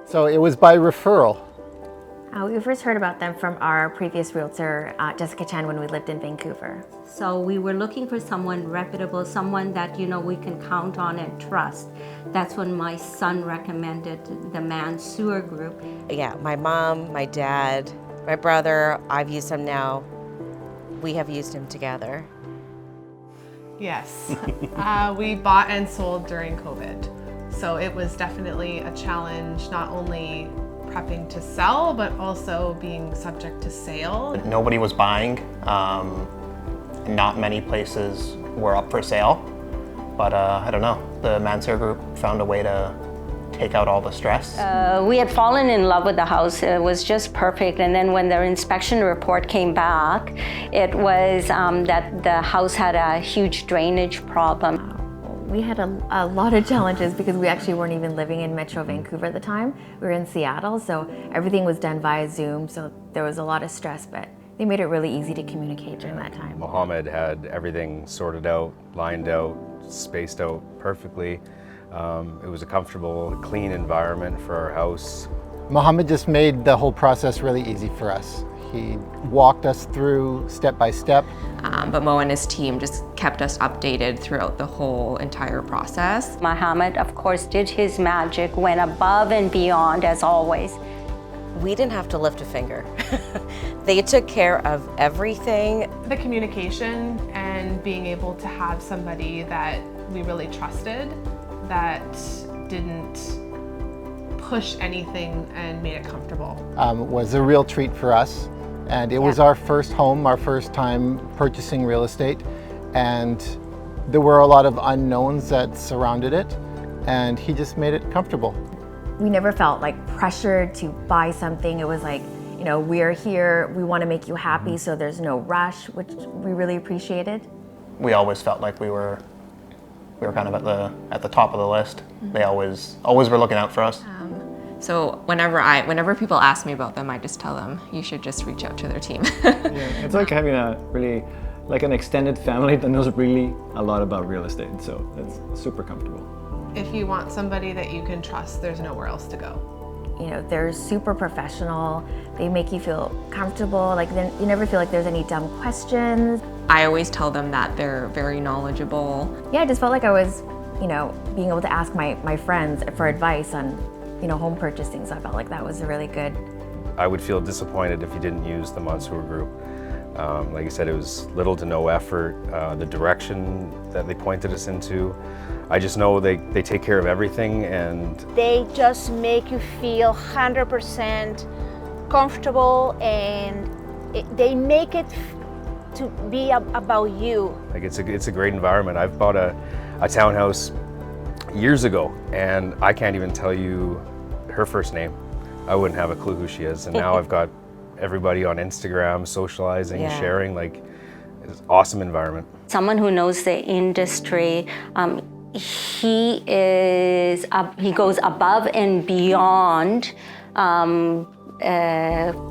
So it was by referral. We first heard about them from our previous realtor, Jessica Chan, when we lived in Vancouver. So we were looking for someone reputable, someone that, we can count on and trust. That's when my son recommended the Mansour Group. Yeah, my mom, my dad, my brother, I've used him now. We have used him together. Yes, we bought and sold during COVID. So it was definitely a challenge, not only prepping to sell, but also being subject to sale. Nobody was buying. Not many places were up for sale. But I don't know, the Mansour Group found a way to take out all the stress. We had fallen in love with the house. It was just perfect. And then when their inspection report came back, it was that the house had a huge drainage problem. We had a lot of challenges because we actually weren't even living in Metro Vancouver at the time. We were in Seattle, so everything was done via Zoom, so there was a lot of stress, but they made it really easy to communicate during that time. Mohammed had everything sorted out, lined out, spaced out perfectly. It was a comfortable, clean environment for our house. Mohammed just made the whole process really easy for us. He walked us through step by step. But Mo and his team just kept us updated throughout the whole entire process. Mohammed, of course, did his magic, went above and beyond as always. We didn't have to lift a finger. They took care of everything. The communication and being able to have somebody that we really trusted, that didn't push anything and made it comfortable. Was a real treat for us. And it was our first home, our first time purchasing real estate. And there were a lot of unknowns that surrounded it. And he just made it comfortable. We never felt like pressured to buy something. It was like, we're here, we want to make you happy, so there's no rush, which we really appreciated. We always felt like we were kind of at the top of the list. They always were looking out for us. So whenever people ask me about them, I just tell them, you should just reach out to their team. Yeah, it's like having an extended family that knows really a lot about real estate. So it's super comfortable. If you want somebody that you can trust, there's nowhere else to go. They're super professional. They make you feel comfortable. You never feel like there's any dumb questions. I always tell them that they're very knowledgeable. Yeah, I just felt like I was, being able to ask my friends for advice on, home purchasing. So I felt like that was really good. I would feel disappointed if you didn't use the Mansour Group. Like I said, it was little to no effort. The direction that they pointed us into, I just know they take care of everything, and they just make you feel 100% comfortable, and they make it to be about you. Like it's a great environment. I've bought a townhouse years ago, and I can't even tell you her first name. I wouldn't have a clue who she is, and now I've got everybody on Instagram socializing, sharing. Like, it's an awesome environment. Someone who knows the industry. He goes above and beyond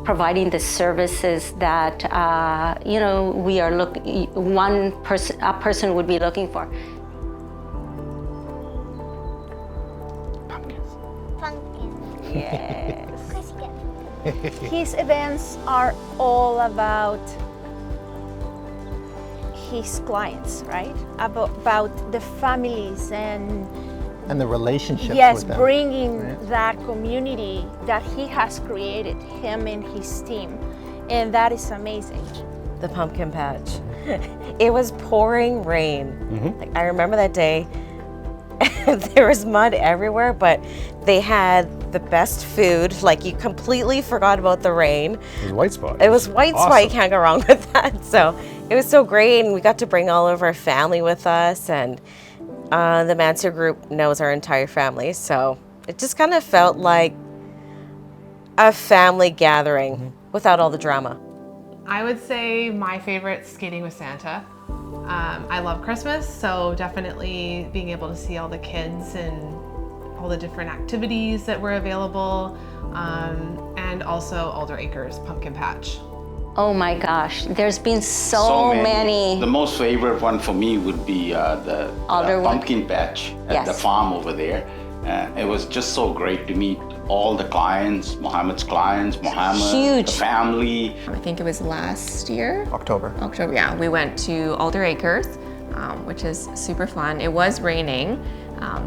providing the services that we are a person would be looking for. Pumpkins. Yes. His events are all about his clients, right? About the families and the relationships yes, with them. Bringing that community that he has created, him and his team, and that is amazing. The pumpkin patch. It was pouring rain. Like, I remember that day. There was mud everywhere, but they had the best food. Like, you completely forgot about the rain. It was White Spot. It was White Spot. You can't go wrong with that. So it was so great, and we got to bring all of our family with us, and the Mansour Group knows our entire family. So it just kind of felt like a family gathering without all the drama. I would say my favorite, skating with Santa. I love Christmas, so definitely being able to see all the kids and all the different activities that were available, and also Alder Acres Pumpkin Patch. Oh my gosh, there's been so many. The most favorite one for me would be the pumpkin patch at the farm over there. It was just so great to meet all the clients, Mohammed's clients, Mohammed, the family. I think it was last year? October, yeah. We went to Alder Acres, which is super fun. It was raining,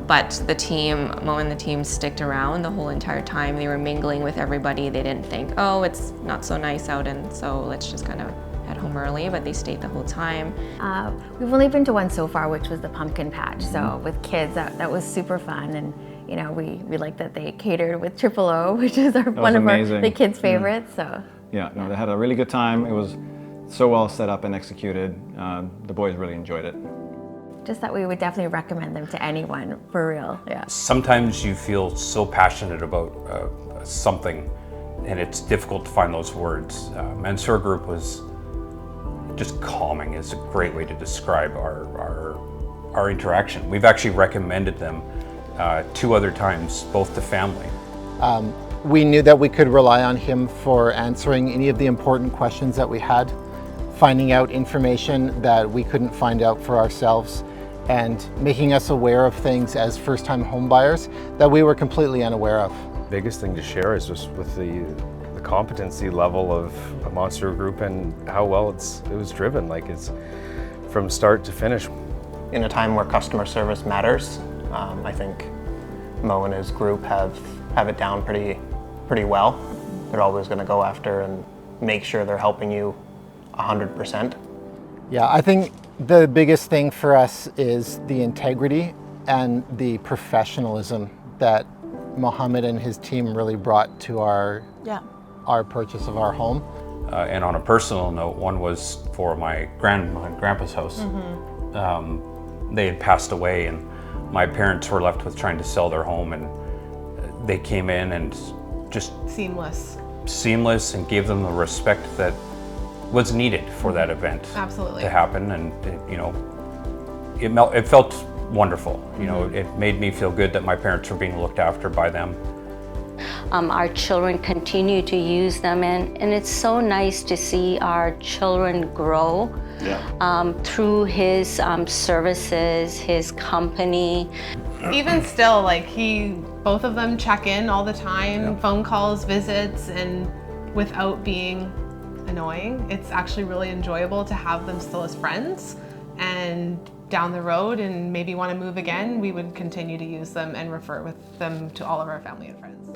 but the team, Mo and the team sticked around the whole entire time. They were mingling with everybody. They didn't think, oh, it's not so nice out, and so let's just kind of head home early, but they stayed the whole time. We've only been to one so far, which was the pumpkin patch. So with kids, that was super fun. And you know, we like that they catered with Triple O, which is one of the kids' favorites. So yeah, no, they had a really good time. It was so well set up and executed. The boys really enjoyed it. Just that we would definitely recommend them to anyone, for real. Yeah. Sometimes you feel so passionate about something, and it's difficult to find those words. Mansour Group was just calming. Is a great way to describe our interaction. We've actually recommended them 2 other times, both to family. We knew that we could rely on him for answering any of the important questions that we had, finding out information that we couldn't find out for ourselves, and making us aware of things as first-time home buyers that we were completely unaware of. Biggest thing to share is just with the competency level of a Mansour Group and how well it was driven. Like, it's from start to finish. In a time where customer service matters, I think Mo and his group have it down pretty well. They're always going to go after and make sure they're helping you 100%. Yeah, I think the biggest thing for us is the integrity and the professionalism that Mohammed and his team really brought to our purchase of our home. And on a personal note, one was for my grandpa's house. They had passed away, and my parents were left with trying to sell their home, and they came in and just seamless and gave them the respect that was needed for that event to happen. And it felt wonderful. You know, it made me feel good that my parents were being looked after by them. Our children continue to use them, and it's so nice to see our children grow through his services, his company. Even still, like both of them check in all the time, phone calls, visits, and without being annoying. It's actually really enjoyable to have them still as friends, and down the road and maybe want to move again, we would continue to use them and refer with them to all of our family and friends.